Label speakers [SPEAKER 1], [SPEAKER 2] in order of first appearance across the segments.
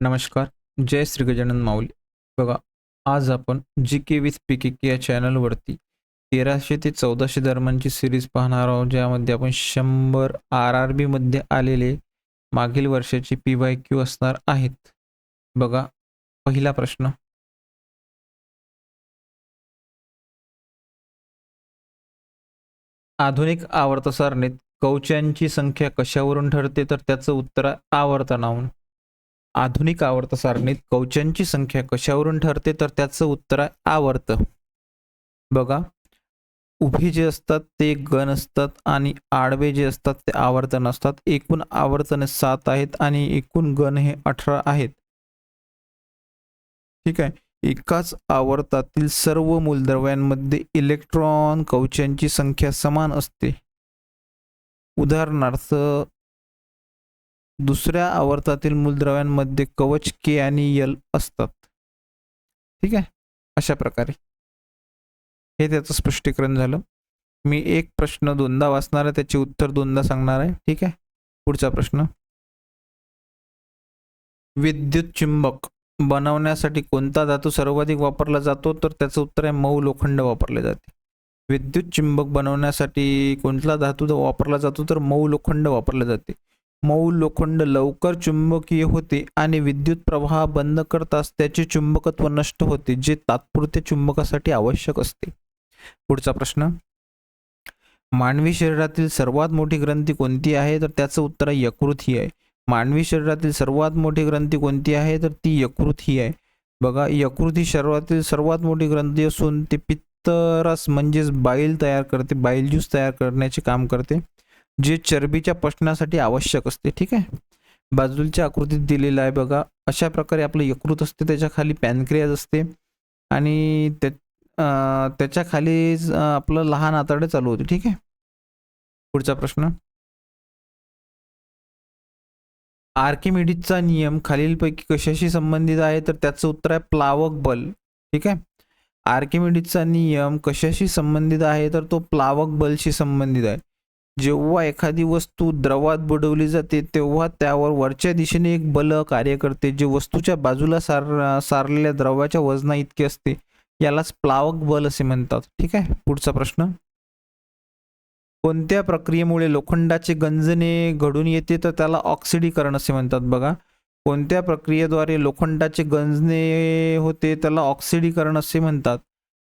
[SPEAKER 1] नमस्कार. जय श्री गजानन माऊली. बघा, आज आपण जी के विथ पी-के-के या चॅनलवरती 1300 ते 1400 दरम्यानची सिरीज पाहणार आहोत, ज्यामध्ये आपण 100 आर-आर-बीमध्ये आलेले मागील वर्षाचे पी-वाय-क्यू असणार आहेत. बघा, पहिला प्रश्न. आधुनिक आवर्त सारणीत कवचांची संख्या कशावरून ठरते? तर त्याचं उत्तर आहे आवर्तनावरून. आधुनिक आवर्त सारणीत कवचांची संख्या कशावरून ठरते? तर त्याचं उत्तर आहे आवर्त. बघा, उभे जे असतात ते गण असतात आणि आडवे जे असतात ते आवर्तन असतात. एकूण आवर्तने 7 आहेत आणि एकूण गण हे 18 आहेत. ठीक आहे. एकाच आवर्तातील सर्व मूलद्रव्यांमध्ये इलेक्ट्रॉन कवचांची संख्या समान असते. उदाहरणार्थ, दुसऱ्या आवर्तातील मूलद्रव्यांमध्ये कवच के आणि एल असतात. ठीक आहे. अशा प्रकारे हे त्याचं स्पष्टीकरण झालं. मी एक प्रश्न दोनदा वाचणार आहे, त्याचे उत्तर दोनदा सांगणार आहे. ठीक आहे. पुढचा प्रश्न. विद्युत चुंबक बनवण्यासाठी कोणता धातू सर्वाधिक वापरला जातो? तर त्याचं उत्तर आहे मऊ लोखंड वापरले जाते. विद्युत चुंबक बनवण्यासाठी कोणता धातू वापरला जातो? तर मऊ लोखंड वापरले जाते. मऊ लोखंड लवकर चुंबकीय होते आणि विद्युत प्रवाह बंद करताच त्याचे चुंबकत्व नष्ट होते, जे तात्पुरत्या चुंबकासाठी आवश्यक असते. पुढचा प्रश्न. मानवी शरीरातील सर्वात मोठी ग्रंथी कोणती आहे? तर त्याचं उत्तर आहे यकृत ही आहे. मानवी शरीरातील सर्वात मोठी ग्रंथी कोणती आहे? तर ती यकृत ही आहे. बघा, यकृत ही शरीरातील सर्वात मोठी ग्रंथी असून ते पित्तरस म्हणजेच बाईल तयार करते, बाईल ज्यूस तयार करण्याचे काम करते, जे चरबीच्या पचनासाठी आवश्यक असते. ठीक आहे. बाजूच्या आकृतीत दिलेलं आहे. बघा, अशा प्रकारे आपलं यकृत असते, त्याच्या खाली पॅनक्रियाज असते आणि त्याच्या खाली आपलं लहान आतडे चालू होते. ठीक आहे. पुढचा प्रश्न. आर्किमिडीजचा नियम खालीलपैकी कशाशी संबंधित आहे? तर त्याचं उत्तर आहे प्लावक बल. ठीक आहे. आर्किमिडीजचा नियम कशाशी संबंधित आहे? तर तो प्लावक बलशी संबंधित आहे. जेव्हा एखादी वस्तू द्रवात बुडवली जाते तेव्हा त्यावर वरच्या दिशेने एक बल कार्य करते, जे वस्तूच्या बाजूला सारलेल्या द्रव्याच्या वजना इतके असते. यालाच प्लावक बल असे म्हणतात. ठीक आहे. पुढचा प्रश्न. कोणत्या प्रक्रियेमुळे लोखंडाचे गंजणे घडून येते? तर त्याला ऑक्सिडीकरण असे म्हणतात. बघा, कोणत्या प्रक्रियेद्वारे लोखंडाचे गंजणे होते त्याला ऑक्सिडीकरण असे म्हणतात.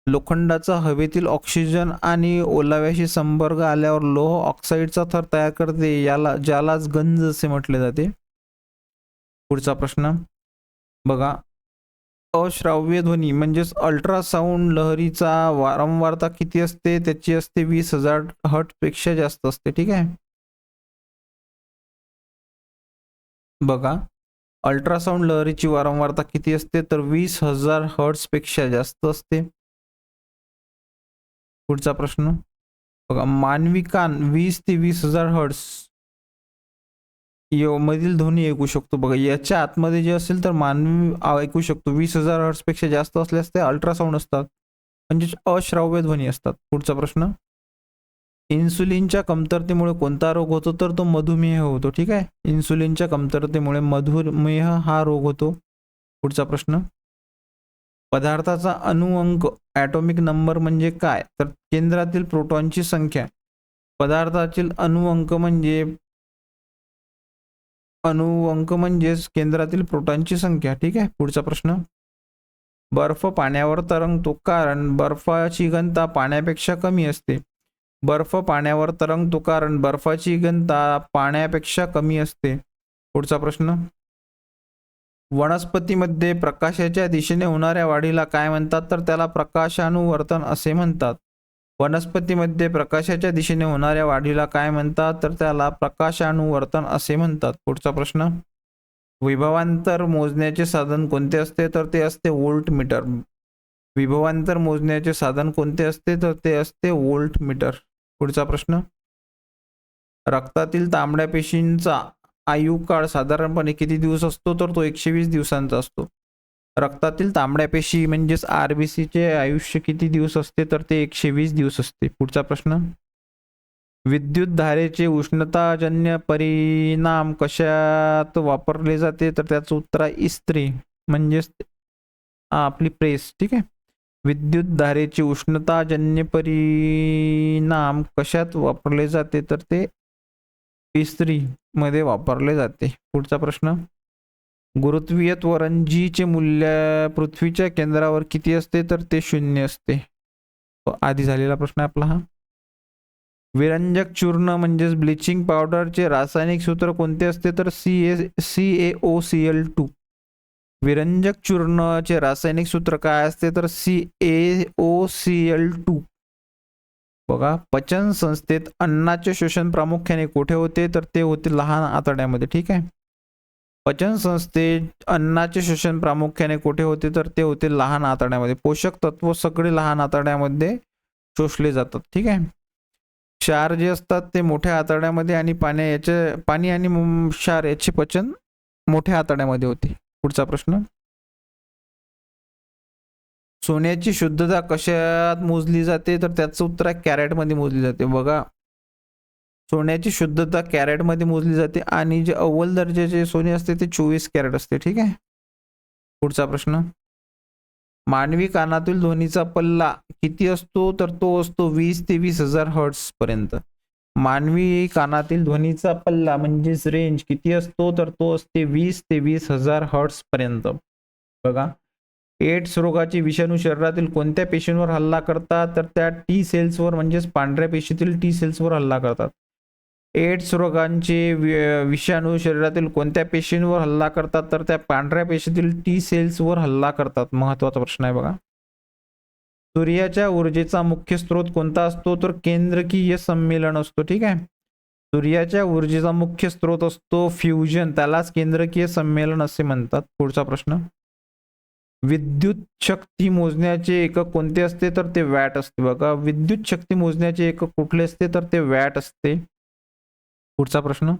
[SPEAKER 1] लोखंडाचा हवेतील ऑक्सिजन आणि ओलाव्याशी संपर्क आल्यावर लोह ऑक्साईडचा थर तयार करते, ज्यालाच गंज असे म्हटले जाते. पुढचा प्रश्न. बघा, अश्राव्य ध्वनी म्हणजेच अल्ट्रासाऊंड लहरीचा वारंवारता किती असते? त्याची असते 20,000 हर्ट्झ पेक्षा जास्त असते. ठीक आहे. बघा, अल्ट्रासाऊंड लहरीची वारंवारता किती असते? तर 20,000 हर्ट्झ पेक्षा जास्त असते. पुढचा प्रश्न. बघा, मानवी कान 20 ते 20,000 हर्ट्झ मधील ध्वनी ऐकू शकतो. बघा, याच्या आतमध्ये जे असेल तर मानवी ऐकू शकतो. 20,000 हर्ट्झ पेक्षा जास्त असल्यास ते अल्ट्रासाऊंड असतात, म्हणजे अश्राव्य ध्वनी असतात. पुढचा प्रश्न. इन्सुलिनच्या कमतरतेमुळे कोणता रोग होतो? तर तो मधुमेह होतो. ठीक आहे. इन्सुलिनच्या कमतरतेमुळे मधुमेह हा रोग होतो. पुढचा प्रश्न. पदार्थाचा अणुअंक ॲटॉमिक नंबर म्हणजे काय? तर केंद्रातील प्रोटॉनची संख्या. पदार्थातील अणुअंक म्हणजेच केंद्रातील प्रोटॉनची संख्या. ठीक आहे. पुढचा प्रश्न. बर्फ पाण्यावर तरंगतो कारण बर्फाची घनता पाण्यापेक्षा कमी असते. बर्फ पाण्यावर तरंगतो कारण बर्फाची घनता पाण्यापेक्षा कमी असते. पुढचा प्रश्न. वनस्पतीमध्ये प्रकाशाच्या दिशेने होणाऱ्या वाढीला काय म्हणतात? तर त्याला प्रकाशानुवर्तन असे म्हणतात. वनस्पतीमध्ये प्रकाशाच्या दिशेने होणाऱ्या वाढीला काय म्हणतात? तर त्याला प्रकाशानुवर्तन असे म्हणतात. पुढचा प्रश्न. विभवांतर मोजण्याचे साधन कोणते असते? तर ते असते व्होल्टमीटर. विभवांतर मोजण्याचे साधन कोणते असते? तर ते असते व्होल्टमीटर. पुढचा प्रश्न. रक्तातील तांबड्या पेशींचा आयुकाळ साधारणपणे किती दिवस असतो? तर तो 120 दिवसांचा असतो. रक्तातील तांबड्या पेशी म्हणजेच आरबीसीचे आयुष्य किती दिवस असते? तर ते 120 दिवस असते. पुढचा प्रश्न. विद्युत धारेचे उष्णताजन्य परिणाम कशात वापरले जाते तर त्याचं उत्तर आहे इस्त्री म्हणजेच आपली प्रेस. ठीक आहे. विद्युत धारेचे उष्णताजन्य परिणाम कशात वापरले जाते तर ते इस्त्री मध्ये वापरले जाते. पुढचा प्रश्न, गुरुत्वीय त्वरण जी चे मूल्य पृथ्वीच्या केंद्रावर किती असते तर ते 0 असते. आधी झालेला प्रश्न आहे आपला हा. विरंजक चूर्ण म्हणजेच ब्लिचिंग पावडरचे रासायनिक सूत्र कोणते असते तर CaOCl2. विरंजक चूर्णाचे रासायनिक सूत्र काय असते तर CaOCl2. बघा, पचन संस्थेत अन्नाचे शोषण प्रामुख्याने कुठे होते तर ते होते लहान आतड्यामध्ये. ठीक आहे. पचन संस्थेत अन्नाचे शोषण प्रामुख्याने कुठे होते तर ते होते लहान आतड्यामध्ये. पोषक तत्व सगळे लहान आतड्यामध्ये शोषले जातात. ठीक आहे. क्षार जे असतात ते मोठ्या आतड्यामध्ये आणि पाणी आणि क्षार याचे पचन मोठ्या आतड्यामध्ये होते. पुढचा प्रश्न, सोन्याची शुद्धता कशात मोजली जाते तर त्याचं उत्तर आहे कॅरेटमध्ये मोजली जाते. बघा, सोन्याची शुद्धता कॅरेटमध्ये मोजली जाते आणि जे अव्वल दर्जाचे सोने असते ते 24 कॅरेट असते. ठीक आहे. पुढचा प्रश्न, मानवी कानातील ध्वनीचा पल्ला किती असतो तर तो असतो 20 ते 20,000 हर्ट्स पर्यंत. मानवी कानातील ध्वनीचा पल्ला म्हणजेच रेंज किती असतो तर तो असते 20 ते 20,000 हर्ट्स पर्यंत. बघा, एड्स रोगाचे विषाणू शरीरातील कोणत्या पेशींवर हल्ला करतात तर त्या टी सेल्सवर म्हणजेच पांढऱ्या पेशीतील टी सेल्सवर हल्ला करतात. एड्स रोगांचे विषाणू शरीरातील कोणत्या पेशींवर हल्ला करतात तर त्या पांढऱ्या पेशीतील टी सेल्सवर हल्ला करतात. महत्वाचा प्रश्न आहे बघा. सूर्याच्या ऊर्जेचा मुख्य स्रोत कोणता असतो तर केंद्रकीय सम्मेलन असतो. ठीक आहे. सूर्याच्या ऊर्जेचा मुख्य स्रोत असतो फ्युजन, त्यालाच केंद्रकीय सम्मेलन असे म्हणतात. पुढचा प्रश्न, विद्युत शक्ती मोजण्याचे एकक कोणते असते तर ते वॅट असते. बघा, विद्युत शक्ती मोजण्याचे एकक कुठले असते तर ते वॅट असते. पुढचा प्रश्न,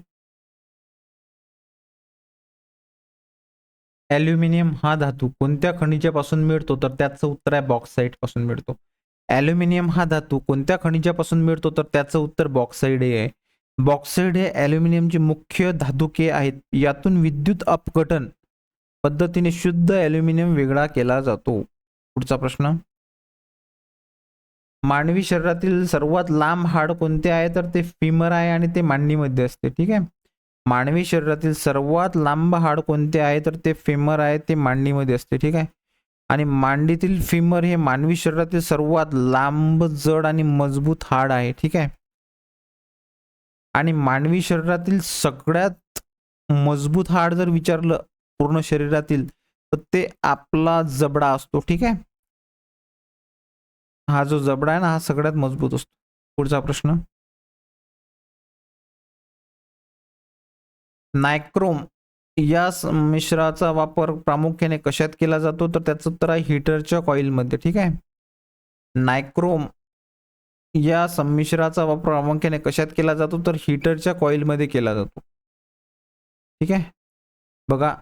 [SPEAKER 1] ॲल्युमिनियम हा धातू कोणत्या खनिजापासून मिळतो तर त्याचं उत्तर आहे बॉक्साईट पासून मिळतो. ॲल्युमिनियम हा धातू कोणत्या खनिजापासून मिळतो तर त्याचं उत्तर बॉक्साईड आहे. बॉक्साईड हे ॲल्युमिनियमचे मुख्य धातुके आहेत. यातून विद्युत अपघटन पद्धतीने शुद्ध ॲल्युमिनियम वेगळा केला जातो. पुढचा प्रश्न, मानवी शरीरातील सर्वात लांब हाड कोणते आहे तर ते फिमर आहे आणि ते मांडीमध्ये असते. ठीक आहे. मानवी शरीरातील सर्वात लांब हाड कोणते आहे तर ते फेमर आहे, ते मांडीमध्ये असते. ठीक आहे. आणि मांडीतील फिमर हे मानवी शरीरातील सर्वात लांब, जड आणि मजबूत हाड आहे. ठीक आहे. आणि मानवी शरीरातील सगळ्यात मजबूत हाड जर विचारलं पूर्ण शरीरातील तर ते आपला जबडा असतो. ठीक आहे. हा जो जबडा आहे ना हा सगळ्यात मजबूत असतो. पुढचा प्रश्न, नायक्रोम या मिश्राचा वापर प्रामुख्याने कशात केला जातो तर त्याचं उत्तर आहे हीटरच्या कॉइलमध्ये. ठीक आहे. नायक्रोम या संमिश्राचा वापर प्रामुख्याने कशात केला जातो तर हीटरच्या कॉइलमध्ये केला जातो. ठीक आहे. बघा,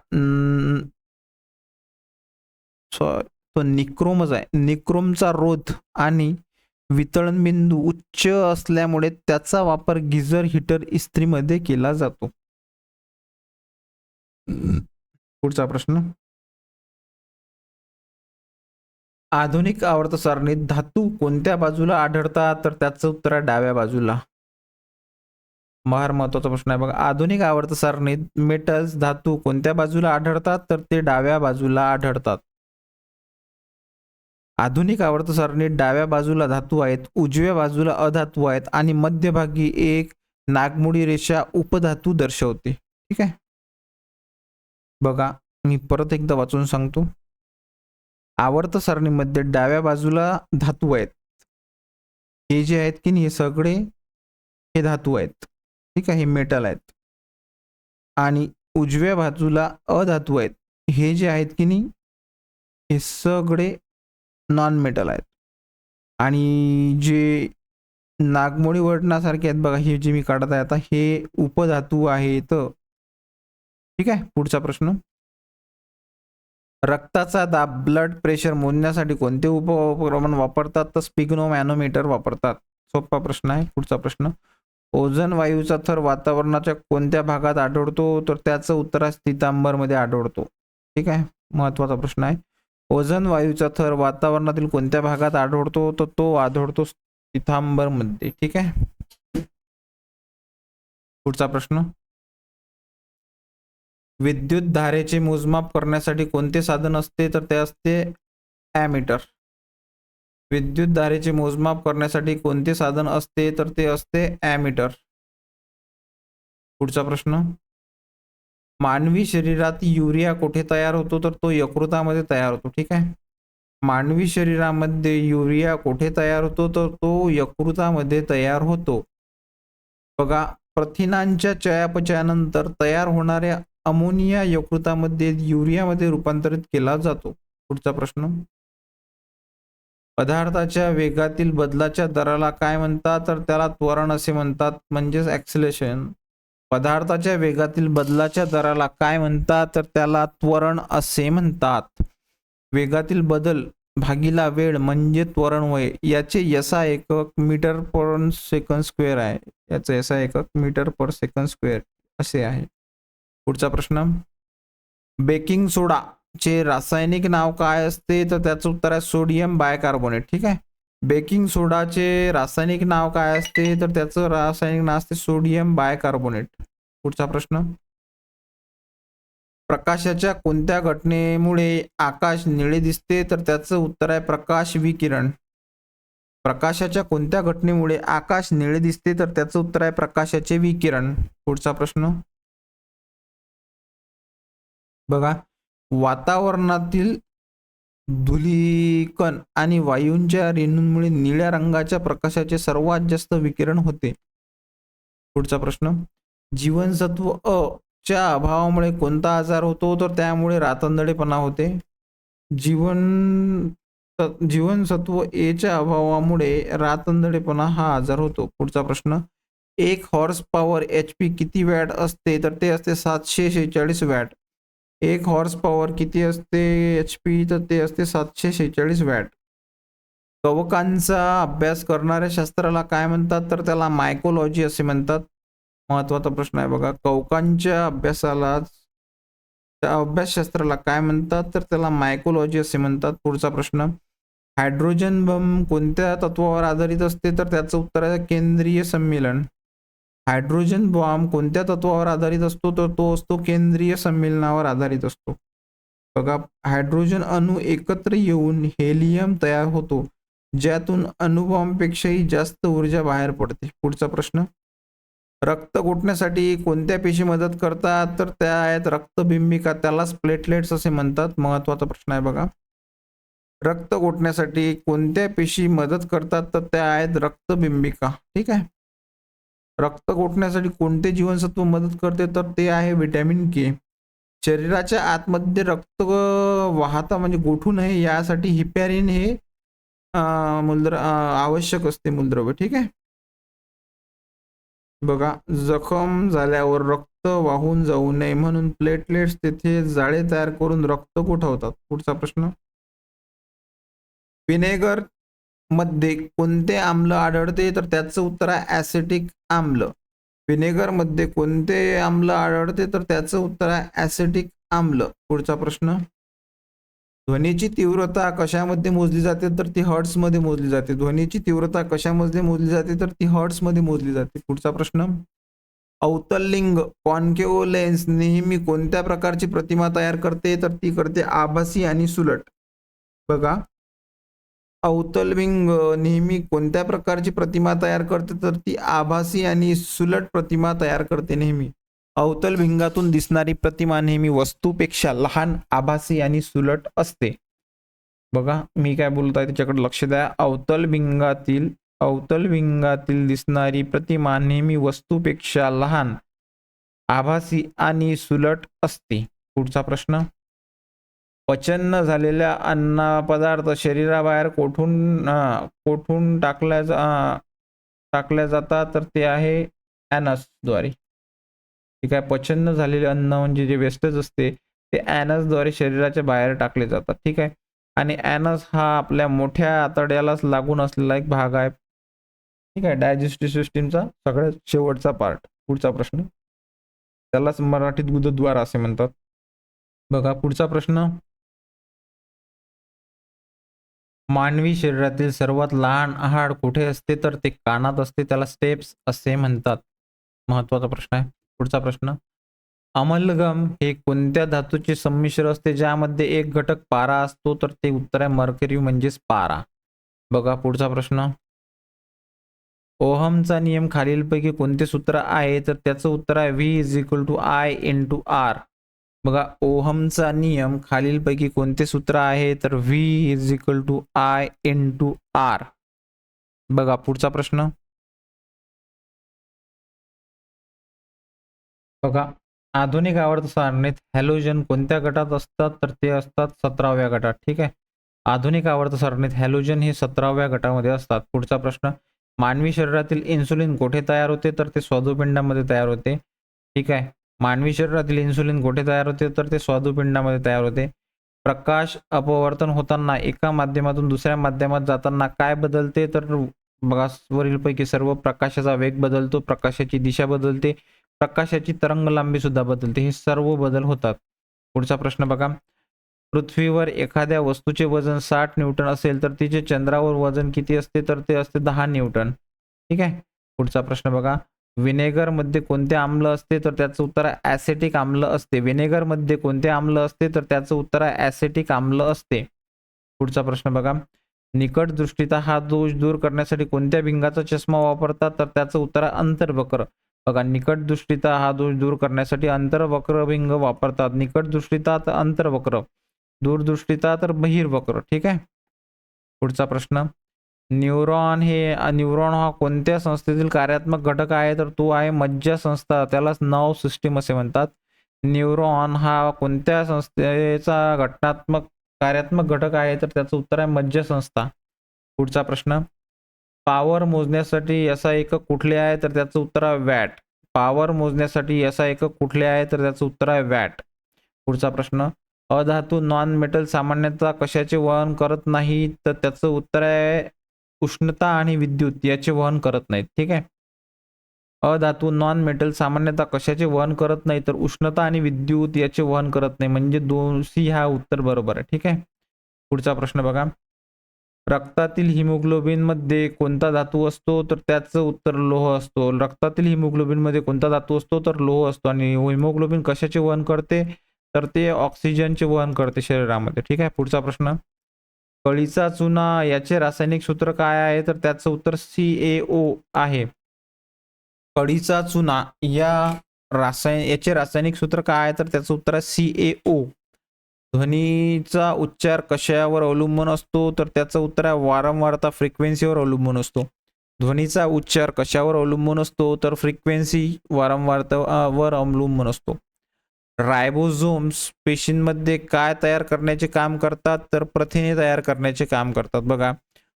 [SPEAKER 1] तो निक्रोमच आहे. निक्रोमचा रोध आणि वितळण बिंदू उच्च असल्यामुळे त्याचा वापर गिझर, हीटर, इस्त्रीमध्ये केला जातो. पुढचा प्रश्न, आधुनिक आवर्त सारणीत धातू कोणत्या बाजूला आढळतात तर त्याचं उत्तर आहे डाव्या बाजूला. फार महत्वाचा प्रश्न आहे बघा. आधुनिक आवर्त सारणीत मेटल्स धातू कोणत्या बाजूला आढळतात तर ते डाव्या बाजूला आढळतात. आधुनिक आवर्त सारणीत डाव्या बाजूला धातू आहेत, उजव्या बाजूला अधातू आहेत आणि मध्यभागी एक नागमोडी रेषा उपधातू दर्शवते. ठीक आहे. बघा, मी परत एकदा वाचून सांगतो. आवर्त सारणीमध्ये डाव्या बाजूला धातू आहेत. हे जे आहेत की नाही हे सगळे हे धातू आहेत. ठीक आहे. हे मेटल आहेत. आणि उजव्या बाजूला अधातू आहेत. हे जे आहेत की नाही हे सगळे नॉन मेटल आहेत. आणि जे नागमोडी वर्णनासारखे आहेत बघा, हे जे मी काढत आहे आता हे उपधातू आहेत. ठीक आहे. पुढचा प्रश्न, रक्ताचा दाब, ब्लड प्रेशर मोजण्यासाठी कोणते उपकरण वापरतात तर स्पिग्नोमॅनोमीटर वापरतात. सोपा प्रश्न आहे. पुढचा प्रश्न, ओझोन वायूचा थर वातावरणाच्या कोणत्या भागात आढळतो तर त्याचं उत्तर आहे स्थितांबरमध्ये आढळतो. ठीक आहे, महत्वाचा प्रश्न आहे. ओझोन वायूचा थर वातावरणातील कोणत्या भागात आढळतो तर तो आढळतो स्थितांबरमध्ये. ठीक आहे, पुढचा प्रश्न. विद्युत धारेचे मोजमाप करण्यासाठी कोणते साधन असते तर ते असते ॲमीटर. विद्युत धारेचे मोजमाप करण्यासाठी कोणते साधन असते तर ते असते ॲमीटर. पुढचा प्रश्न. मानवी शरीरात युरिया कुठे तयार होतो तर तो यकृतामध्ये तयार होतो. ठीक आहे, मानवी शरीरामध्ये युरिया कुठे तयार होतो तर तो यकृतामध्ये तयार होतो. बघा, प्रथिनांच्या चयापचयानंतर तयार होणाऱ्या अमोनिया यकृतामध्ये युरियामध्ये रूपांतरित केला जातो. पुढचा प्रश्न. पदार्थाच्या वेगातील बदलाच्या दराला काय म्हणतात तर त्याला त्वरण असे म्हणतात, म्हणजेच ॲक्सिलेशन. पदार्थाच्या वेगातील बदलाच्या दराला काय म्हणतात तर त्याला त्वरण असे म्हणतात. वेगातील बदल भागिला वेळ म्हणजे त्वरणवय. याचे एसआय एकक मीटर पर सेकंड स्क्वेअर आहे. याचं एसआय एकक मीटर पर सेकंड स्क्वेअर असे आहे. पुढचा प्रश्न. बेकिंग सोडा चे रासायनिक नाव काय असते तर त्याचं उत्तर आहे सोडियम बायकार्बोनेट. ठीक आहे, बेकिंग सोडाचे रासायनिक नाव काय असते तर त्याचं रासायनिक नाव असते सोडियम बायकार्बोनेट. पुढचा प्रश्न. प्रकाशाच्या कोणत्या घटनेमुळे आकाश निळे दिसते तर त्याचं उत्तर आहे प्रकाश विकिरण. प्रकाशाच्या कोणत्या घटनेमुळे आकाश निळे दिसते तर त्याचं उत्तर आहे प्रकाशाचे विकिरण. पुढचा प्रश्न. बघा, वातावरणातील धुलीकण आणि वायूंच्या रेणूंमुळे निळ्या रंगाच्या प्रकाशाचे सर्वात जास्त विकिरण होते. पुढचा प्रश्न. जीवनसत्व अ च्या अभावामुळे कोणता आजार होतो तर त्यामुळे रातंधळेपणा होते. जीवनसत्व ए च्या अभावामुळे रातंधळेपणा हा आजार होतो. पुढचा प्रश्न. 1 हॉर्स पॉवर HP किती वॅट असते तर ते असते 746 वॅट. 1 हॉर्स पॉवर किती असते HP तर ते असते 746 वॅट. कवकांचा अभ्यास करणाऱ्या शास्त्राला काय म्हणतात तर त्याला मायकोलॉजी असे म्हणतात. महत्वाचा प्रश्न आहे बघा, कवकांच्या अभ्यासशास्त्राला काय म्हणतात तर त्याला मायकोलॉजी असे म्हणतात. पुढचा प्रश्न. हायड्रोजन बम कोणत्या तत्वावर आधारित असते तर त्याचं उत्तर आहे केंद्रीय सम्मेलन. हायड्रोजन बॉम्ब कोणत्या तत्वावर आधारित असतो तर तो असतो केंद्रीय संमेलनावर आधारित असतो. बघा, हायड्रोजन अणू एकत्र येऊन हेलियम तयार होतो, ज्यातून अणुबॉम्बपेक्षाही जास्त ऊर्जा बाहेर पडते. पुढचा प्रश्न. रक्त गोठण्यासाठी कोणत्या पेशी मदत करतात तर त्या आहेत रक्तबिंबिका, त्यालाच प्लेटलेट्स असे म्हणतात. महत्वाचा प्रश्न आहे बघा, रक्त गोठण्यासाठी कोणत्या पेशी मदत करतात तर त्या आहेत रक्तबिंबिका. ठीक आहे, रक्त गोठण्यासाठी कोणते जीवनसत्व मदत करते तर ते आहे विटॅमिन के. शरीराच्या आतमध्ये रक्त वाहता म्हणजे गोठू नये यासाठी हिपॅरिन हे आवश्यक असते मूलद्रव्य. ठीक आहे, बघा, जखम झाल्यावर रक्त वाहून जाऊ नये म्हणून प्लेटलेट्स तेथे जाळे तयार करून रक्त गोठवतात. पुढचा प्रश्न. विनेगर मध्ये कोणते आम्ल आढळते तर त्याचं उत्तर आहे ॲसिटिक आम्ल. विनेगर मध्ये कोणते आम्ल आढळते तर त्याचं उत्तर आहे ॲसिटिक आम्ल. पुढचा प्रश्न. ध्वनीची तीव्रता कशामध्ये मोजली जाते तर ती हर्ट्समध्ये मोजली जाते. ध्वनीची तीव्रता कशामध्ये मोजली जाते तर ती हर्ट्समध्ये मोजली जाते. पुढचा प्रश्न. अवतललिंग कॉन्केव्ह लेन्स नेहमी कोणत्या प्रकारची प्रतिमा तयार करते तर ती करते आभासी आणि सुलट. बघा, अवतलविंग नेहमी कोणत्या प्रकारची प्रतिमा तयार करते तर ती आभासी आणि सुलट प्रतिमा तयार करते नेहमी. अवतलभिंगातून दिसणारी प्रतिमा नेहमी वस्तूपेक्षा लहान, आभासी आणि सुलट असते. बघा, मी काय बोलत आहे त्याच्याकडे लक्ष द्या. अवतलभिंगातील दिसणारी प्रतिमा नेहमी वस्तूपेक्षा लहान, आभासी आणि सुलट असते. पुढचा प्रश्न. पचन न झालेल्या अन्न पदार्थ शरीराबाहेर कोठून टाकल्या जातात तर ते आहे ॲनसद्वारे. ठीक आहे, पचन न झालेले अन्न म्हणजे जे वेस्टेज असते ते ॲनसद्वारे शरीराच्या बाहेर टाकले जातात. ठीक आहे, आणि ॲनस हा आपल्या मोठ्या आतड्यालाच लागून असलेला एक भाग आहे. ठीक आहे, डायजेस्टिव्ह सिस्टीमचा सगळ्यात शेवटचा पार्ट. पुढचा प्रश्न, त्यालाच मराठीत गुदद्वार असे म्हणतात. बघा पुढचा प्रश्न, मानवी शरीरातील सर्वात लहान हाड कुठे असते तर ते कानात असते, त्याला स्टेप्स असे म्हणतात. महत्वाचा प्रश्न आहे. पुढचा प्रश्न, अमलगम हे कोणत्या धातूचे संमिश्र असते ज्यामध्ये एक घटक पारा असतो तर ते उत्तर आहे मर्क्युरी म्हणजेच पारा. बघा पुढचा प्रश्न, ओहमचा नियम खालीलपैकी कोणते सूत्र आहे तर त्याचं उत्तर आहे V is equal to I into R. बघा ओहमचा नियम खालीलपैकी कोणते सूत्र आहे तर V is equal to I into R. बघा पुढचा प्रश्न, बघा आधुनिक आवर्त सारणीत हॅलोजन कोणत्या गटात असतात तर ते असतात 17व्या गटात. ठीक आहे, आधुनिक आवर्त सारणीत हॅलोजन हे 17व्या गटामध्ये असतात. पुढचा प्रश्न, मानवी शरीरातील इन्सुलिन कोठे तयार होते तर ते स्वादुपिंडामध्ये तयार होते. ठीक आहे, मानवी शरीरातील इन्सुलिन कोठे तयार होते तर ते स्वादुपिंडामध्ये तयार होते. प्रकाश अपवर्तन होताना एका माध्यमातून दुसऱ्या माध्यमात जाताना काय बदलते तर बघा वरीलपैकी सर्व प्रकाशाचा वेग बदलतो, प्रकाशाची दिशा बदलते, प्रकाशाची तरंग लांबी सुद्धा बदलते, हे सर्व बदल होतात. पुढचा प्रश्न बघा, पृथ्वीवर एखाद्या वस्तूचे वजन 60 न्यूटन असेल तर तिचे चंद्रावर वजन किती असते तर ते असते 10 न्यूटन. ठीक आहे, पुढचा प्रश्न बघा, विनेगर मध्ये कोणते आम्ल असते तर त्याचं उत्तर आहे ॲसिटिक आम्ल असते. विनेगर मध्ये कोणते आम्ल असते तर त्याचं उत्तर आहे ॲसिटिक आम्ल असते. पुढचा प्रश्न बघा, निकट दृष्टीचा हा दोष दूर करण्यासाठी कोणत्या भिंगाचा चष्मा वापरतात तर त्याचं उत्तर आहे अंतर्वक्र. बघा निकट दृष्टीचा हा दोष दूर करण्यासाठी अंतर्वक्र भिंग वापरतात. निकट दृष्टीचा तर अंतर्वक्र, दूरदृष्टीचा तर बहिर्वक्र. ठीक आहे, पुढचा प्रश्न, न्यूरॉन हा कोणत्या संस्थेतील कार्यात्मक घटक आहे तर तो आहे मज्जा संस्था, त्यालाच नर्व सिस्टीम असे म्हणतात. न्यूरॉन हा कोणत्या संस्थेचा कार्यात्मक घटक आहे तर त्याचं उत्तर आहे मज्जा संस्था. पुढचा प्रश्न, पॉवर मोजण्यासाठी असा एकक कुठले आहे तर त्याचं उत्तर आहे वॅट. पॉवर मोजण्यासाठी असा एकक कुठले आहे तर त्याचं उत्तर आहे वॅट. पुढचा प्रश्न, अधातू नॉन मेटल सामान्यतः कशाचे वहन करत नाही तर त्याचं उत्तर आहे उष्णता आणि विद्युत याचे वहन करत नाहीत. ठीक आहे, अधातू नॉन मेटल सामान्यतः कशाचे वहन करत नाही तर उष्णता आणि विद्युत याचे वहन करत नाही, म्हणजे 2C हा उत्तर बरोबर आहे. ठीक आहे, पुढचा प्रश्न बघा, रक्तातील हिमोग्लोबिन मध्ये कोणता धातू असतो तर त्याचं उत्तर लोह असतो. रक्तातील हिमोग्लोबिन मध्ये कोणता धातू असतो तर लोह असतो. आणि हिमोग्लोबिन कशाचे वहन करते तर ते ऑक्सिजनचे वहन करते शरीरामध्ये. ठीक आहे, पुढचा प्रश्न, कळीचा चुना याचे रासायनिक सूत्र काय आहे तर त्याचं उत्तर CaO आहे. कळीचा चुना याचे रासायनिक सूत्र काय आहे तर त्याचं उत्तर आहे CaO. ध्वनीचा उच्चार कशावर अवलंबून असतो तर त्याचं उत्तर आहे वारंवारता, फ्रिक्वेन्सीवर अवलंबून असतो. ध्वनीचा उच्चार कशावर अवलंबून असतो तर फ्रिक्वेन्सी, वारंवारतेवर अवलंबून असतो. रायबोझोम्स पेशींमध्ये काय तयार करण्याचे काम करतात तर प्रथिने तयार करण्याचे काम करतात. बघा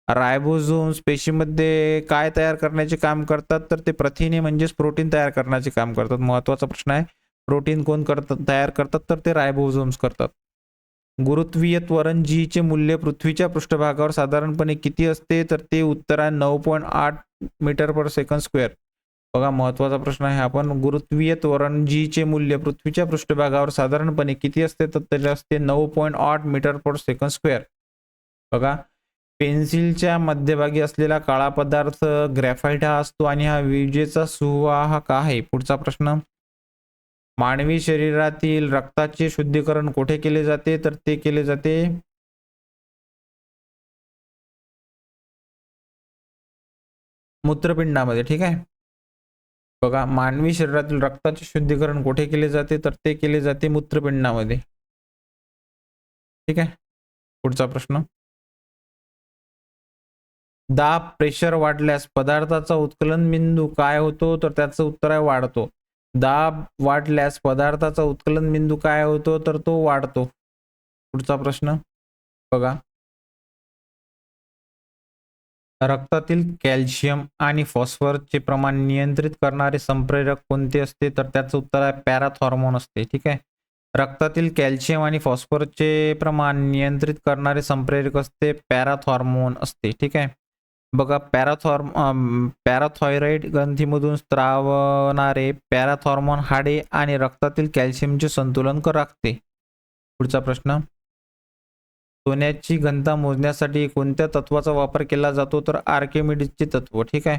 [SPEAKER 1] रायबोझोम्स पेशीमध्ये काय तयार करण्याचे काम करतात तर ते प्रथिने म्हणजेच प्रोटीन तयार करण्याचे काम करतात. महत्वाचा प्रश्न आहे, प्रोटीन कोण तयार करतात तर ते रायबोझोम्स करतात. गुरुत्वीय त्वरण G चे मूल्य पृथ्वीच्या पृष्ठभागावर साधारणपणे किती असते तर ते उत्तर आहे 9.8 मीटर पर सेकंड स्क्वेअर. बघा महत्वाचा प्रश्न आहे, आपण गुरुत्वीय त्वरण G चे मूल्य पृथ्वीच्या पृष्ठभागावर साधारणपणे किती असते तर ते असते 9.8 मीटर पर सेकंड स्क्वेअर. बघा पेन्सिलच्या मध्यभागी असलेला काळा पदार्थ ग्रॅफाइट हा असतो आणि हा विजेचा सुवाहक आहे. पुढचा प्रश्न, मानवी शरीरातील रक्ताचे शुद्धीकरण कोठे केले जाते तर ते केले जाते मूत्रपिंडामध्ये. ठीक आहे, बघा मानवी शरीरातील रक्ताचे शुद्धीकरण कोठे केले जाते तर ते केले जाते मूत्रपिंडामध्ये. ठीक आहे, पुढचा प्रश्न, दाब प्रेशर वाढल्यास पदार्थाचा उत्कलन बिंदू काय होतो तर त्याचं उत्तर आहे वाढतो. दाब वाढल्यास पदार्थाचा उत्कलन बिंदू काय होतो तर तो वाढतो. पुढचा प्रश्न बघा, रक्तातील कॅल्शियम आणि फॉस्फरसचे प्रमाण नियंत्रित करणारे संप्रेरक कोणते असते तर त्याचं उत्तर आहे पॅराथॉर्मोन असते. ठीक आहे, रक्तातील कॅल्शियम आणि फॉस्फरसचे प्रमाण नियंत्रित करणारे संप्रेरक असते पॅराथॉर्मोन असते. ठीक आहे, बघा पॅराथॉयरॉइड ग्रंथीमधून स्त्रावणारे पॅराथॉर्मोन हाडे आणि रक्तातील कॅल्शियमचे संतुलन राखते. पुढचा प्रश्न, सोन्याची घनता मोजण्यासाठी कोणत्या तत्वाचा वापर केला जातो? तर आर्किमिडीजचे तत्व. ठीक आहे.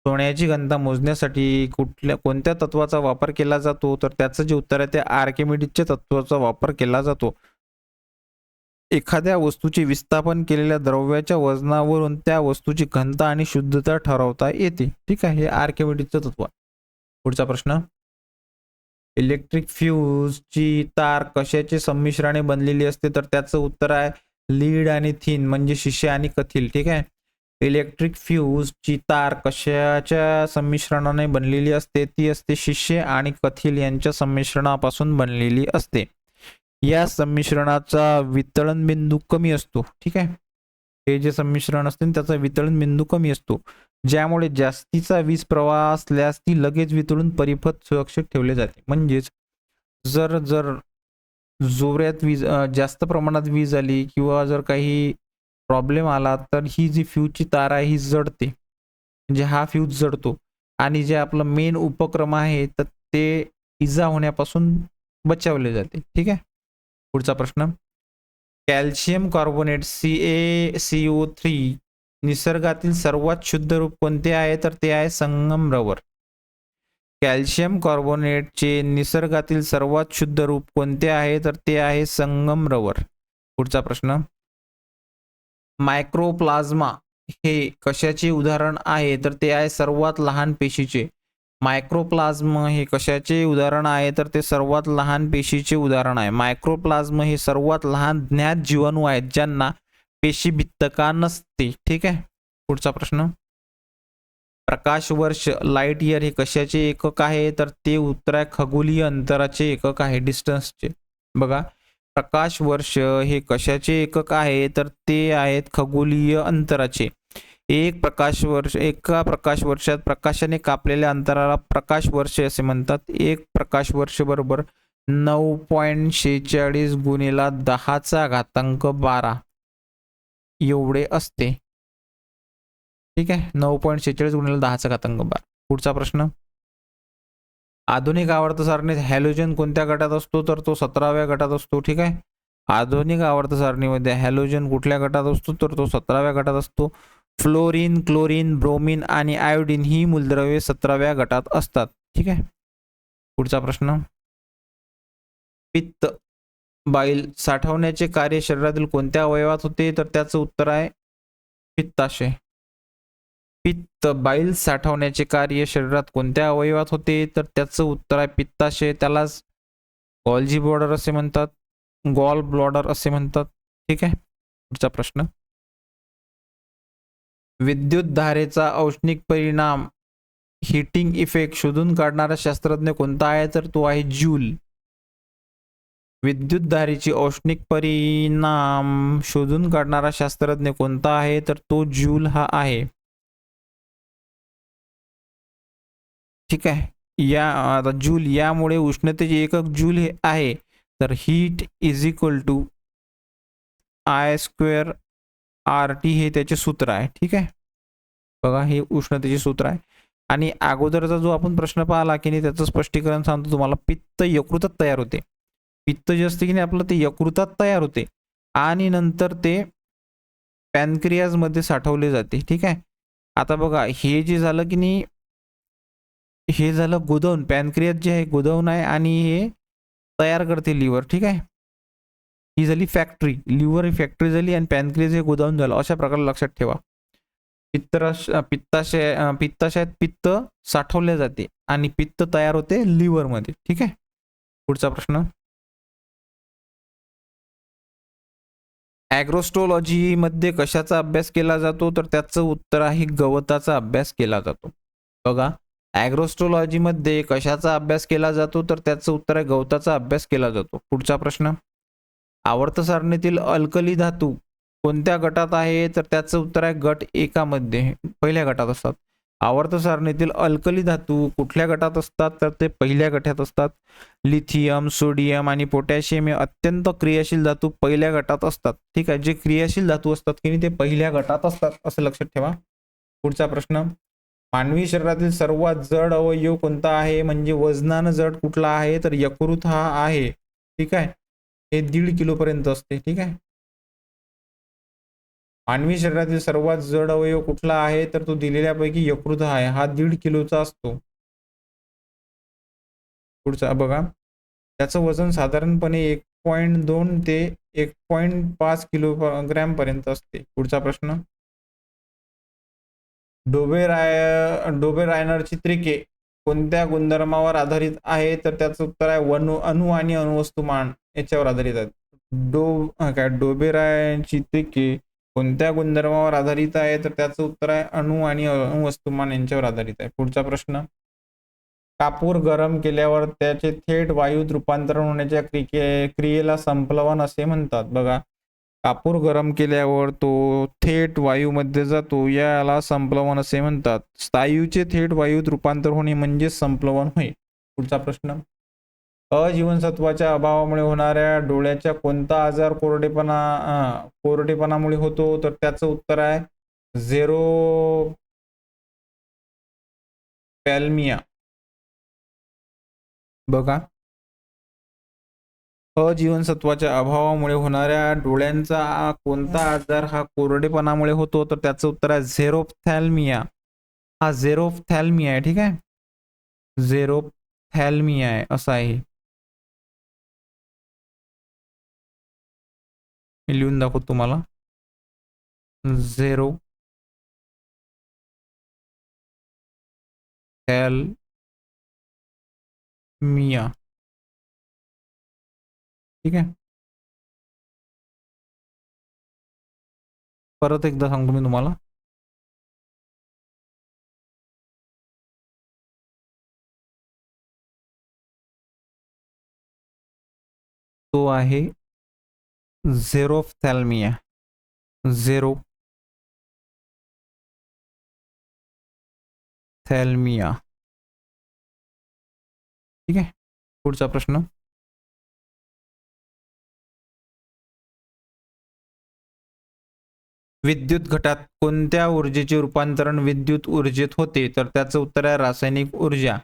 [SPEAKER 1] सोन्याची घनता मोजण्यासाठी कोणत्या तत्वाचा वापर केला जातो? तर त्याचं जे उत्तर आहे ते आर्किमिडीजच्या तत्वाचा वापर केला जातो. एखाद्या वस्तूचे विस्थापन केलेल्या द्रव्याच्या वजनावरून त्या वस्तूची घनता आणि शुद्धता ठरवता येते. ठीक आहे. हे आर्किमिडीजचं तत्व. पुढचा प्रश्न, इलेक्ट्रिक फ्यूजची तार कशाचे संमिश्रणाने बनलेली असते? तर त्याचं उत्तर आहे लीड आणि थिन म्हणजे शिसे आणि कथील. ठीक आहे. इलेक्ट्रिक फ्यूजची तार कशाच्या संमिश्रणाने बनलेली असते? ती असते शिसे आणि कथील यांच्या संमिश्रणापासून बनलेली असते. या संमिश्रणाचा वितळण बिंदू कमी असतो. ठीक आहे. हे जे संमिश्रण असते त्याचा वितळण बिंदू कमी असतो, ज्यामुळे जास्तीचा वीज प्रवाह असल्यास ती लगेच वितळून परिपथ सुरक्षित ठेवले जाते. म्हणजेच जर जोरात वीज जास्त प्रमाणात वीज आली किंवा जर काही प्रॉब्लेम आला तर ही जी फ्यूजची तार आहे ही जळते, म्हणजे हा फ्यूज जळतो आणि जे आपलं मेन उपक्रम आहे तर ते इजा होण्यापासून बचावले जाते. ठीक आहे. पुढचा प्रश्न, कॅल्शियम कार्बोनेट CaCO3 निसर्गातील सर्वात शुद्ध रूप कोणते आहे? तर ते आहे संगमरवर. कॅल्शियम कार्बोनेटचे निसर्गातील सर्वात शुद्ध रूप कोणते आहे? तर ते आहे संगमरवर. पुढचा प्रश्न, मायक्रोप्लाझ्मा हे कशाचे उदाहरण आहे? तर ते आहे सर्वात लहान पेशीचे. मायक्रोप्लाझ्म हे कशाचे उदाहरण आहे? तर ते सर्वात लहान पेशीचे उदाहरण आहे. मायक्रोप्लाझ्म हे सर्वात लहान ज्ञात जीवाणू आहेत ज्यांना पेशीभित्तका नसते. ठीक आहे. पुढचा प्रश्न, प्रकाश वर्ष लाईट इयर हे कशाचे एकक आहे? तर ते उत्तर आहे खगोलीय अंतराचे एकक आहे, डिस्टन्सचे. बघा, प्रकाश वर्ष हे कशाचे एकक आहे? तर ते आहेत खगोलीय अंतराचे. एका प्रकाश वर्षात प्रकाशाने कापलेल्या अंतराला प्रकाश वर्ष असे म्हणतात. एक प्रकाश वर्ष बरोबर 9.46 गुणिला 10⁻12 एवढे असते. ठीक आहे. 9.46 गुणिले 10⁻12. पुढचा प्रश्न, आधुनिक आवर्त सारणीत हॅलोजन कोणत्या गटात असतो? तर तो 17व्या गटात असतो. ठीक आहे. आधुनिक आवर्त सारणीमध्ये हॅलोजन कुठल्या गटात असतो? तर तो 17व्या गटात असतो. फ्लोरीन, क्लोरीन, ब्रोमीन आणि आयोडीन ही मूलद्रव्ये 17व्या गटात असतात. ठीक आहे. पुढचा प्रश्न, पित्त बाईल साठवण्याचे कार्य शरीरातील कोणत्या अवयवात होते? तर त्याचं उत्तर आहे पित्ताशय. पित्त बाईल साठवण्याचे कार्य शरीरात कोणत्या अवयवात होते? तर त्याचं उत्तर आहे पित्ताशय. त्यालाच गॉल्जी ब्लॉडर असे म्हणतात, गॉल ब्लॉडर असे म्हणतात. ठीक आहे. पुढचा प्रश्न, विद्युत धारेचा औष्णिक परिणाम हीटिंग इफेक्ट शोधून काढणारा शास्त्रज्ञ कोणता आहे? तर तो आहे जूल. विद्युत धारेची औष्णिक परिणाम शोधून काढणारा शास्त्रज्ञ कोणता आहे? तर तो जूल हा आहे. ठीक आहे. आता जूल यामुळे उष्णतेचे एकक जूल हे आहे. तर heat is equal to I² RT हे त्याचे सूत्र आहे. ठीक आहे. बघा, हे उष्णतेचे सूत्र आहे. आणि अगोदरचा जो आपण प्रश्न पाहिला की नाही त्याचं स्पष्टीकरण सांगतो तुम्हाला. पित्त यकृतात तयार होते. पित्त जे असते की नाही आपलं ते यकृतात तयार होते आणि नंतर ते पॅनक्रियाजमध्ये साठवले जाते. ठीक आहे. आता बघा, हे जे झालं की नाही, हे झालं गोदावून. पॅनक्रियाज जे आहे गोदावून आहे आणि हे तयार करते लिव्हर. ठीक आहे. ही झाली फॅक्टरी. लिव्हर ही फॅक्टरी झाली आणि पॅनक्रियाज हे गोदावून झालं. अशा प्रकारे लक्षात ठेवा. पित्ताशयात पित्त साठवले जाते आणि पित्त तयार होते लिव्हरमध्ये. ठीक आहे. पुढचा प्रश्न, ॲग्रोस्ट्रोलॉजी मध्ये कशाचा अभ्यास केला जातो? तर त्याचं उत्तर आहे गवताचा अभ्यास केला जातो. बघा, ॲग्रोस्ट्रोलॉजी मध्ये कशाचा अभ्यास केला जातो? तर त्याचं उत्तर आहे गवताचा अभ्यास केला जातो. पुढचा प्रश्न, आवर्त सारणीतील अल्कली धातू कोणत्या गटात आहे? तर त्याचं उत्तर आहे गट 1 मध्ये, पहिल्या गटात असतात. आवर्त सारणीतील अल्कली धातू कुठल्या गटात असतात? तर ते पहिल्या गटात असतात. लिथियम, सोडियम आणि पोटॅशियम हे अत्यंत क्रियाशील धातू पहिल्या गटात असतात. ठीक आहे. जे क्रियाशील धातू असतात की नाही ते पहिल्या गटात असतात, असं लक्षात ठेवा. पुढचा प्रश्न, मानवी शरीरातील सर्वात जड अवयव कोणता आहे, म्हणजे वजनानं जड कुठला आहे, तर यकृत हा आहे. ठीक आहे, हे 1.5 किलो पर्यंत असते. ठीक आहे, मानवी शरीरातील सर्वात जड अवयव कुठला आहे, तर तो दिलेल्यापैकी यकृत आहे, हा 1.5 किलोचा असतो. पुढचा बघा, त्याचं वजन साधारणपणे 1.2 ते 1.5 किलोग्रॅम पर्यंत असते. पुढचा प्रश्न, डोबेरायनरची त्रिके कोणत्या गुणधर्मावर आधारित आहे, तर त्याचं उत्तर आहे अणु आणि अणुवस्तुमान याच्यावर आधारित आहेत. डोबेरायनची त्रिके कोणत्या गुणधर्मावर आधारित आहे, तर त्याचं उत्तर आहे अणु आणि अणुवस्तुमान यांच्यावर आधारित आहे. पुढचा प्रश्न, कापूर गरम केल्यावर त्याचे थेट वायूत रूपांतरण होण्याच्या क्रियेला संप्लवन असे म्हणतात. बघा, कापूर गरम केल्यावर तो थेट वायूमध्ये जातो, याला संप्लवन असे म्हणतात. स्थायूचे थेट वायूत रूपांतर होणे म्हणजे संप्लवन होय. पुढचा प्रश्न, अजीवनसत्वाच्या अभावामुळे होणाऱ्या डोळ्याच्या कोणता आजार कोरडेपणामुळे होतो, तर त्याचं उत्तर आहे झेरोपॅल्मिया. बघा, अजीवनसत्वाच्या अभावामुळे होणाऱ्या डोळ्यांचा कोणता आजार हा कोरडेपणामुळे होतो, तर त्याचं उत्तर आहे झेरोप्थॅल्मिया. हा झेरोप्थॅल्मिया आहे. ठीक आहे, झेरोप्थॅल्मिया आहे असं आहे. मी लिहून दाखवतो तुम्हाला, झेरोप्थॅल्मिया. ठीक आहे, परत एकदा सांगतो मी तुम्हाला, तो आहे झेरोप्थॅल्मिया. झेरोप्थॅल्मिया. ठीक आहे, पुढचा प्रश्न, विद्युत घटात कोणत्या ऊर्जेचे रूपांतरण विद्युत ऊर्जेत होते, तर त्याचं उत्तर आहे रासायनिक ऊर्जा.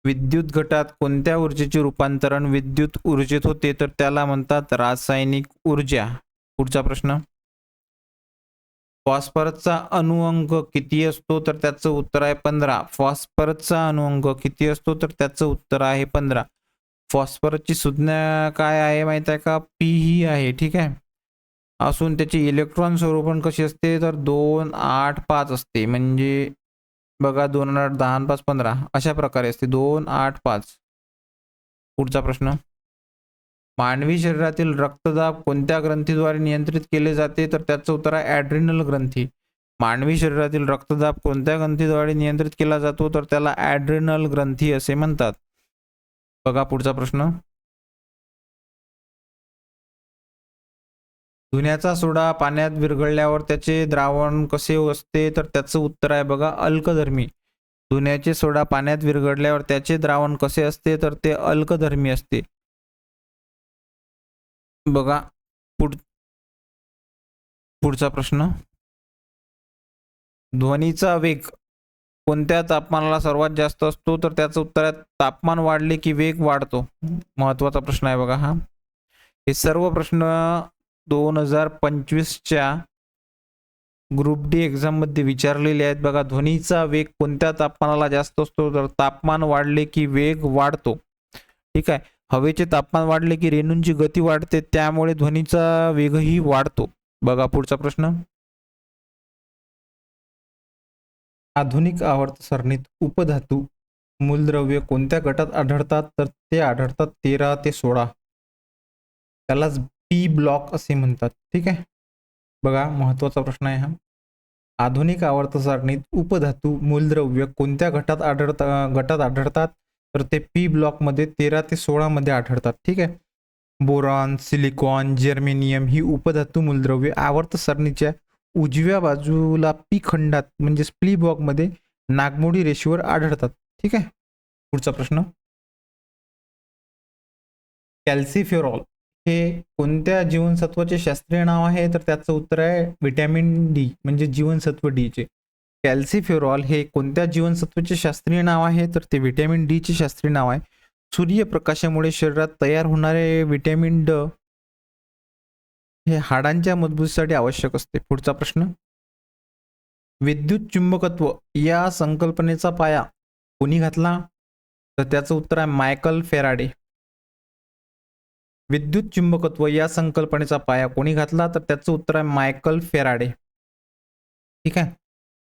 [SPEAKER 1] विद्युत घटात कोणत्या ऊर्जेचे रूपांतरण विद्युत ऊर्जेत होते, तर त्याला म्हणतात रासायनिक ऊर्जा. पुढचा प्रश्न, फॉस्फरसचा अणुअंक किती असतो, तर त्याचं उत्तर आहे 15. फॉस्फरसचा अणुअंक किती असतो, तर त्याचं उत्तर आहे 15. फॉस्फरसची संज्ञा काय आहे माहित आहे का, पी ही आहे. ठीक आहे, असून त्याची इलेक्ट्रॉन स्वरूपण कशी असते, तर 2 8 5 असते. म्हणजे बघा, 2 8 10 5 15 अशा प्रकारे असते, 2 8 5. पुढचा प्रश्न, मानवी शरीरातील रक्तदाब कोणत्या ग्रंथीद्वारे नियंत्रित केले जाते, तर त्याचं उत्तर आहे ॲड्रिनल ग्रंथी. मानवी शरीरातील रक्तदाब कोणत्या ग्रंथीद्वारे नियंत्रित केला जातो, तर त्याला ॲड्रिनल ग्रंथी असे म्हणतात. बघा, पुढचा प्रश्न, धुण्याचा सोडा पाण्यात विरघळल्यावर त्याचे द्रावण कसे असते, तर त्याचं उत्तर आहे बघा अल्कधर्मी. धुण्याचे सोडा पाण्यात विरघळल्यावर त्याचे द्रावण कसे असते, तर ते अल्कधर्मी असते. बघा, पुढचा प्रश्न, ध्वनीचा वेग कोणत्या तापमानाला सर्वात जास्त असतो, तर त्याचं उत्तर आहे तापमान वाढले की वेग वाढतो. महत्वाचा प्रश्न आहे बघा हा. हे सर्व प्रश्न 2025च्या ग्रुप डी एक्झाम मध्ये विचारलेले आहेत. बघा, ध्वनीचा वेग कोणत्या तापमानाला जास्त असतो, तर तापमान वाढले की वेग वाढतो. ठीक आहे, हवेचे तापमान वाढले की रेणूंची गती वाढते, त्यामुळे ध्वनीचा वेगही वाढतो. बघा, पुढचा प्रश्न, आधुनिक आवर्त सारणीत उपधातू मूलद्रव्य कोणत्या गटात आढळतात, तर ते आढळतात 13 ते 16. त्यालाच पी ब्लॉक असे म्हणतात. ठीक आहे, बघा, महत्वाचा प्रश्न आहे हा. आधुनिक आवर्त सारणीत उपधातू मूलद्रव्य कोणत्या गटात आढळतात, तर ते पी ब्लॉकमध्ये 13 ते 16 मध्ये आढळतात. ठीक आहे, बोरॉन, सिलिकॉन, जर्मेनियम ही उपधातू मूलद्रव्ये आवर्त सारणीच्या उजव्या बाजूला पी खंडात म्हणजे स्प्ली ब्लॉकमध्ये नागमोडी रेषेवर आढळतात. ठीक आहे, पुढचा प्रश्न, कॅल्सिफेरॉल हे कोणत्या जीवनसत्वाचे शास्त्रीय नाव आहे, तर त्याचं उत्तर आहे व्हिटॅमिन डी म्हणजे जीवनसत्व डी चे. कॅल्सिफेरॉल हे कोणत्या जीवनसत्वाचे शास्त्रीय नाव आहे तर ते व्हिटॅमिन डी चे शास्त्रीय नाव आहे. सूर्यप्रकाशामुळे शरीरात तयार होणारे व्हिटॅमिन ड हे हाडांच्या मजबूतीसाठी आवश्यक असते. पुढचा प्रश्न, विद्युत चुंबकत्व या संकल्पनेचा पाया कोणी घातला तर त्याचं उत्तर आहे मायकल फॅराडे. विद्युत चुंबकत्व या संकल्पनेचा पाया कोणी घातला तर त्याचं उत्तर आहे मायकल फॅराडे. ठीक आहे.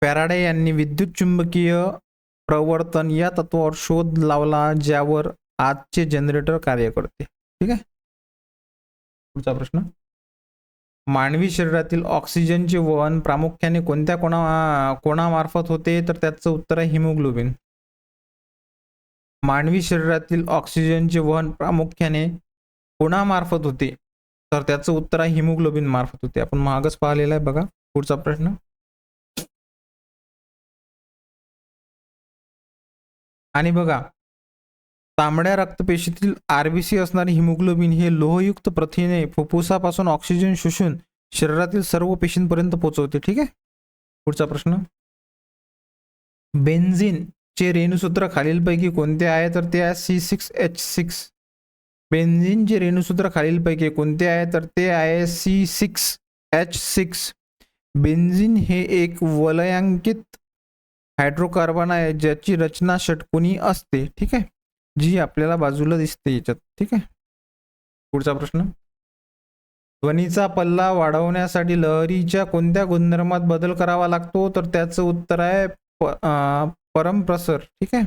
[SPEAKER 1] फॅराडे यांनी विद्युत चुंबकीय प्रवर्तन या तत्वावर शोध लावला ज्यावर आजचे जनरेटर कार्य करते. ठीक आहे. पुढचा प्रश्न, मानवी शरीरातील ऑक्सिजनचे वहन प्रामुख्याने कोणत्या कोणामार्फत होते तर त्याचं उत्तर आहे हिमोग्लोबिन. मानवी शरीरातील ऑक्सिजनचे वहन प्रामुख्याने कोणामार्फत होते तर त्याचं उत्तर आहे हिमोग्लोबिन मार्फत होते. आपण मागच पाहिलेलं आहे बघा. पुढचा प्रश्न, आणि बघा, तांबड्या रक्तपेशीतील आरबीसी असणारे हिमोग्लोबिन हे लोहयुक्त प्रथिने फुफ्फुसापासून ऑक्सिजन शोषून शरीरातील सर्व पेशींपर्यंत पोहोचवते. ठीक आहे. पुढचा प्रश्न, बेन्झिन चे रेणुसूत्र खालीलपैकी कोणते आहे तर ते आहे C6H6. बेन्झिनचे रेणुसूत्र खालीलपैकी कोणते आहे तर ते आहे C6H6. बेन्झिन हे एक वलयांकित हायड्रोकार्बन आहे ज्याची रचना षटकोनी असते. ठीक आहे, जी आपल्याला बाजूला दिसते याच्यात. ठीक आहे. पुढचा प्रश्न, ध्वनीचा पल्ला वाढवण्यासाठी लहरीच्या कोणत्या गुणधर्मात बदल करावा लागतो तर त्याचं उत्तर आहे परमप्रसर. ठीक आहे.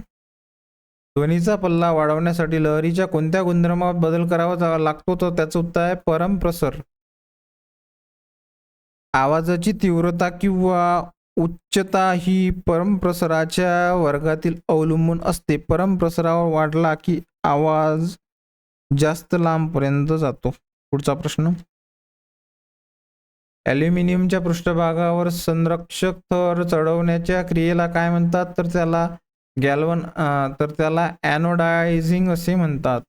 [SPEAKER 1] ध्वनीचा पल्ला वाढवण्यासाठी लहरीच्या कोणत्या गुणधर्मात बदल करावा लागतो तर त्याचं उत्तर आहे परमप्रसर. आवाजाची तीव्रता किंवा उच्चता ही परमप्रसराच्या वर्गातील अवलंबून असते. परमप्रसरावर वाढला की आवाज जास्त लांबपर्यंत जातो. पुढचा प्रश्न, ॲल्युमिनियमच्या पृष्ठभागावर संरक्षक थर चढवण्याच्या क्रियेला काय म्हणतात तर त्याला ॲनोडायझिंग असे म्हणतात.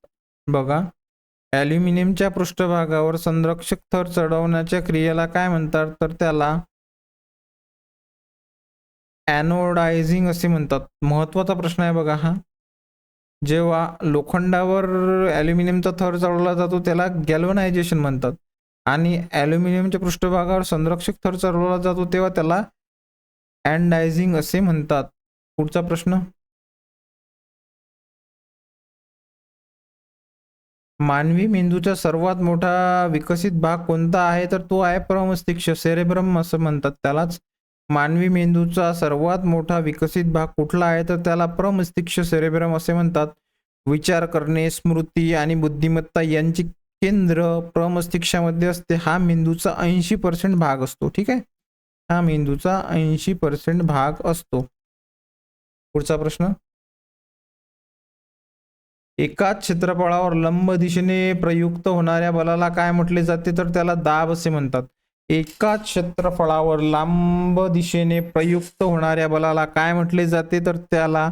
[SPEAKER 1] बघा, ॲल्युमिनियमच्या पृष्ठभागावर संरक्षक थर चढवण्याच्या क्रियेला काय म्हणतात तर त्याला ॲनोडायझिंग असे म्हणतात. महत्त्वाचा प्रश्न आहे बघा हा. जेव्हा लोखंडावर ॲल्युमिनियमचा थर चढवला जातो त्याला गॅल्वनायझेशन म्हणतात आणि ॲल्युमिनियमच्या पृष्ठभागावर संरक्षक थर चढवला जातो तेव्हा त्याला अँडायझिंग असे म्हणतात. पुढचा प्रश्न, मानवी मेंदूचा सर्वात मोठा विकसित भाग कोणता आहे तर तो आहे प्रमस्तिष्क, सेरेब्रम असं म्हणतात त्यालाच. मानवी मेंदूचा सर्वात मोठा विकसित भाग कुठला आहे तर त्याला प्रमस्तिष्क, सेरेब्रम असे म्हणतात. विचार करणे, स्मृती आणि बुद्धिमत्ता यांची केंद्र प्रमस्तिष्कामध्ये असते. हा मेंदूचा 80% भाग असतो. ठीक आहे, हा मेंदूचा 80% भाग असतो. पुढचा प्रश्न, एकाच क्षेत्रफळावर लंब दिशेने प्रयुक्त होणाऱ्या बलाला काय म्हटले जाते तर त्याला दाब असे म्हणतात. एकाच क्षेत्रफळावर लांब दिशेने प्रयुक्त होणाऱ्या बलाला काय म्हटले जाते तर त्याला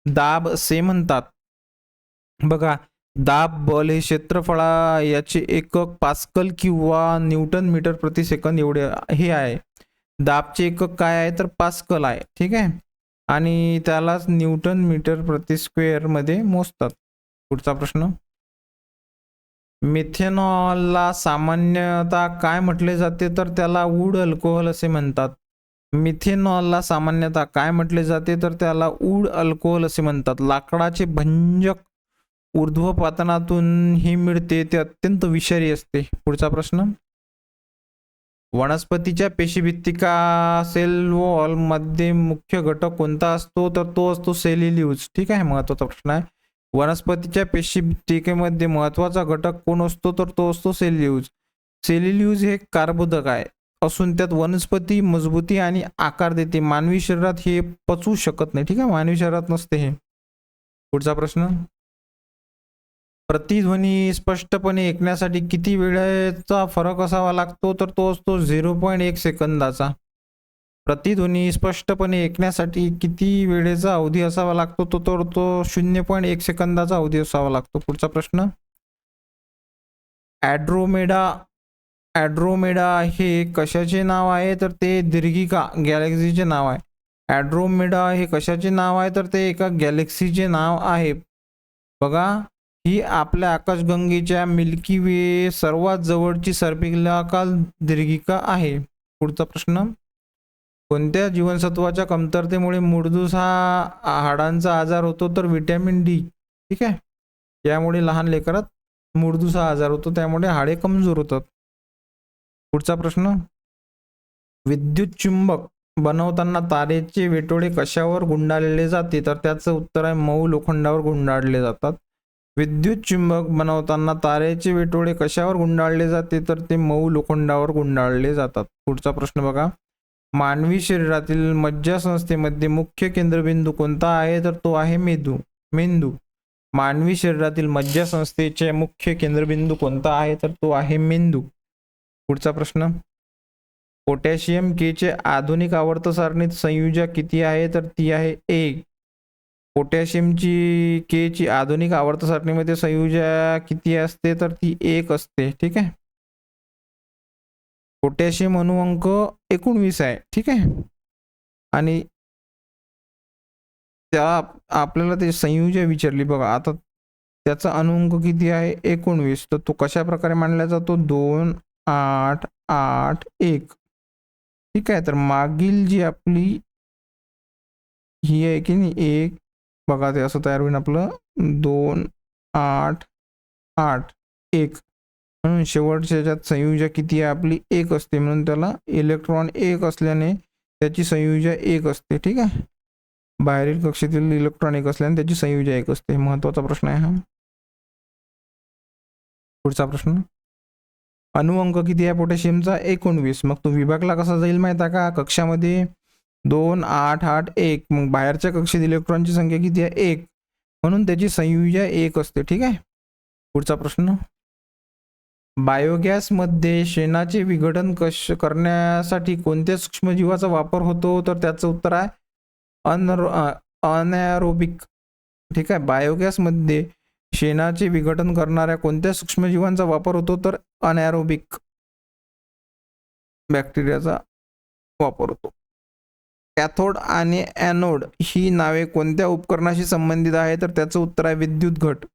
[SPEAKER 1] दाब असे म्हणतात. बघा, दाब बल हे क्षेत्रफळा याचे एकक पास्कल किंवा न्यूटन मीटर प्रति सेकंद एवढे हे आहे. दाबचे एकक काय आहे तर पास्कल आहे. ठीक आहे, आणि त्यालाच न्यूटन मीटर प्रति स्क्वेअर मध्ये मोजतात. पुढचा प्रश्न, मिथेनॉलला सामान्यतः काय म्हटले जाते तर त्याला वूड अल्कोहोल असे म्हणतात. मिथेनॉलला सामान्यतः काय म्हटले जाते तर त्याला वूड अल्कोहोल असे म्हणतात. लाकडाचे भंजक ऊर्ध्वपातनातून हे मिळते, ते अत्यंत विषारी असते. पुढचा प्रश्न, वनस्पतीच्या पेशीभित्तिका सेल वॉल मध्ये मुख्य घटक कोणता असतो तर तो असतो सेल्युलोज. ठीक आहे, महत्वाचा प्रश्न आहे. वनस्पतीच्या पेशीभित्तिकेमध्ये महत्वाचा घटक कोण असतो तर तो असतो सेल्युलोज. सेल्युलोज हे कार्बोदक आहे असून त्यात वनस्पती मजबूती आणि आकार देते. मानवी शरीरात हे पचवू शकत नाही. ठीक आहे, मानवी शरीरात नसते हे. पुढचा प्रश्न, प्रतिध्वनी स्पष्टपणे ऐकण्यासाठी किती वेळेचा फरक असावा लागतो तर तो असतो 0.1 सेकंदाचा. प्रतिध्वनी स्पष्टपणे ऐकण्यासाठी किती वेळेचा अवधी असावा लागतो तो 0.1 सेकंदाचा अवधी असावा लागतो. पुढचा प्रश्न, ॲड्रोमेडा हे कशाचे नाव आहे तर ते दीर्घिका गॅलेक्सीचे नाव आहे. ॲड्रोमेडा हे कशाचे नाव आहे तर ते एका गॅलेक्सीचे नाव आहे. बघा, ही आपल्या आकाशगंगेच्या मिल्की वे सर्वात जवळची सर्पिलाकार दीर्घिका आहे. पुढचा प्रश्न, कोणत्या जीवनसत्वाच्या कमतरतेमुळे मूळदूस हा हाडांचा आजार होतो तर विटॅमिन डी. ठीक आहे, यामुळे लहान लेकरात मूळदूस हा आजार होतो, त्यामुळे हाडे कमजोर होतात. पुढचा प्रश्न, विद्युत चुंबक बनवताना तारेचे वेटोळे कशावर गुंडाळले जाते तर त्याचं उत्तर आहे मऊ लोखंडावर गुंडाळले जातात. विद्युत चुंबक बनवताना तारेचे वेटोळे कशावर गुंडाळले जाते तर ते मऊ लोखंडावर गुंडाळले जातात. पुढचा प्रश्न बघा, मानवी शरीरातील मज्जासंस्थेमध्ये मुख्य केंद्रबिंदू कोणता आहे तर तो आहे मेंदू. मानवी शरीरातील मज्जासंस्थेचे मुख्य केंद्रबिंदू कोणता आहे तर तो आहे मेंदू. पुढचा प्रश्न, पोटॅशियम के चे आधुनिक आवर्त सारणीत संयुजा किती आहे तर ती आहे 1. पोटॅशियमची के ची आधुनिक आवर्त सारणीमध्ये संयुजा किती असते तर ती 1 असते. ठीक आहे, पोटॅशियम अणुअंक 19 आहे. ठीक आहे, आणि त्या आपल्याला ते संयुजा विचारली बघा. आता त्याचा अणुअंक किती आहे 19, तर तो कशा प्रकारे मांडला जातो 2 8 8 1. ठीक आहे, तर मागील जी आपली ही आहे की नाही 1, बघा ते असं तयार होईल आपलं 2 8 8 1, म्हणून शेवटच्या याच्यात संयुजा किती आहे आपली 1 असते, म्हणून त्याला इलेक्ट्रॉन 1 असल्याने त्याची संयुजा 1 असते. ठीक आहे, बाहेरील कक्षेतील इलेक्ट्रॉन 1 असल्याने त्याची संयुजा 1 असते. महत्वाचा प्रश्न आहे हा. पुढचा प्रश्न, अणुअंक किती आहे पोटॅशियमचा 19, मग तो विभागला कसा जाईल माहिती आहे का, कक्षामध्ये 2 8 8 1, मग बाहेरच्या कक्षेत इलेक्ट्रॉनची संख्या किती आहे 1, म्हणून त्याची संयुजा 1 असते. ठीक आहे, पुढचा प्रश्न, बायोगॅसमध्ये शेणाचे विघटन करण्यासाठी कोणत्या सूक्ष्मजीवाचा वापर होतो तर त्याचं उत्तर आहे अनॅरोबिक. ठीक आहे, बायोगॅसमध्ये शेणाचे विघटन करणाऱ्या कोणत्या सूक्ष्मजीवांचा वापर होतो तर अनॅरोबिक बॅक्टेरियाचा वापर होतो. कॅथोड आणि ॲनोड ही नावे कोणत्या उपकरणाशी संबंधित आहे तर त्याचं उत्तर आहे विद्युत घट.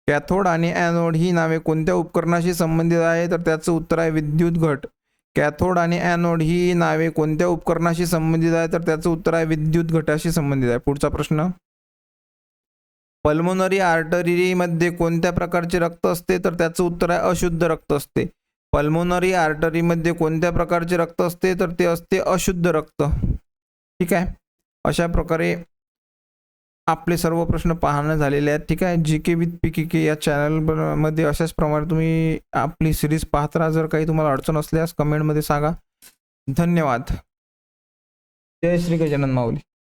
[SPEAKER 1] कॅथोड आणि ॲनोड ही नावे कोणत्या उपकरणाशी संबंधित आहे तर त्याचं उत्तर आहे विद्युत घट. कॅथोड आणि ॲनोड ही नावे कोणत्या उपकरणाशी संबंधित आहे तर त्याचं उत्तर आहे विद्युत घटाशी संबंधित आहे. पुढचा प्रश्न, पल्मोनरी आर्टरीमध्ये कोणत्या प्रकारचे रक्त असते तर त्याचं उत्तर आहे अशुद्ध रक्त असते. पल्मोनरी आर्टरीमध्ये कोणत्या प्रकारचे रक्त असते तर ते असते अशुद्ध रक्त. ठीक आहे, अशा प्रकारे आपले सर्व प्रश्न पाहणं झालेले आहेत. ठीक आहे, जी के विथ PKK या चॅनलमध्ये अशाच प्रमाणे तुम्ही आपली सिरीज पाहत राहा. जर काही तुम्हाला अडचण असल्यास कमेंटमध्ये सांगा. धन्यवाद. जय श्री गजानन माऊली.